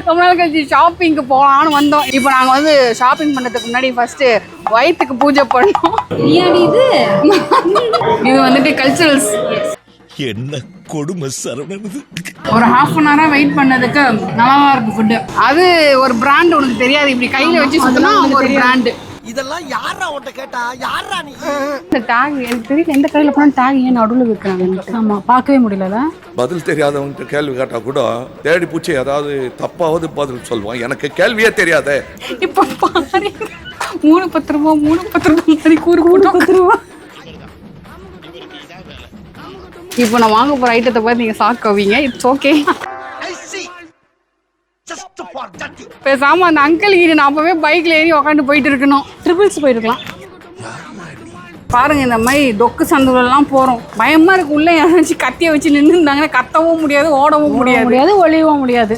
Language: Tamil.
ரொம்ப நாள் கழிச்சு ஷாப்பிங்க்கு போகலான்னு வந்தோம். இப்போ நாங்கள் வந்து ஷாப்பிங் பண்ணுறதுக்கு முன்னாடி ஃபர்ஸ்ட்டு வயிற்றுக்கு பூஜை பண்ணோம். இது வந்துட்டு கல்ச்சுரல்ஸ். என்ன கொடுமை சரவணது. ஒரு ½ அன் ஹவராக வெயிட் பண்ணதுக்கு நல்லாவா இருக்கு ஃபுட்டு. அது ஒரு பிராண்ட் உனக்கு தெரியாது, இப்படி கையில் வச்சு சுற்றினா ஒரு பிராண்டு. இதெல்லாம் யாரா உன்கிட்ட கேட்டா யாரா நீ? இந்த டேக் எனக்கு தெரியல, எந்த கடையில் போனால் டேக் ஏன் நடுவில் வைக்கிறாங்க. ஆமாம், பார்க்கவே முடியல. பதில் தெரியாதவங்க கேள்வி கேட்டா கூட தேடி பூச்சி ஏதாவது தப்பாவது பதில் சொல்லுவான். எனக்கு கேள்வியே தெரியாதே. இப்போ பாரு, 3 ரூபா மாதிரி கூறு போட்டு 10 ரூபா. இப்போ நான் வாங்க போகிற ஐட்டத்தை பார்த்து நீங்கள் ஷாக் ஆவீங்க. It's okay. பேசாம அந்த அங்கிள் கிட்ட நான் அப்பவே பைக்ல ஏறி உக்காந்து போயிட்டு இருக்கணும். ட்ரிபிள்ஸ் போயிருக்கலாம். பாருங்க, இந்த மாதிரி டொக்கு சந்துலாம் போறோம். பயமா இருக்கு. உள்ள யாராச்சும் கத்திய வச்சு நின்று இருந்தாங்கன்னா கத்தவும் முடியாது, ஓடவும் முடியாது, ஒளியவும் முடியாது.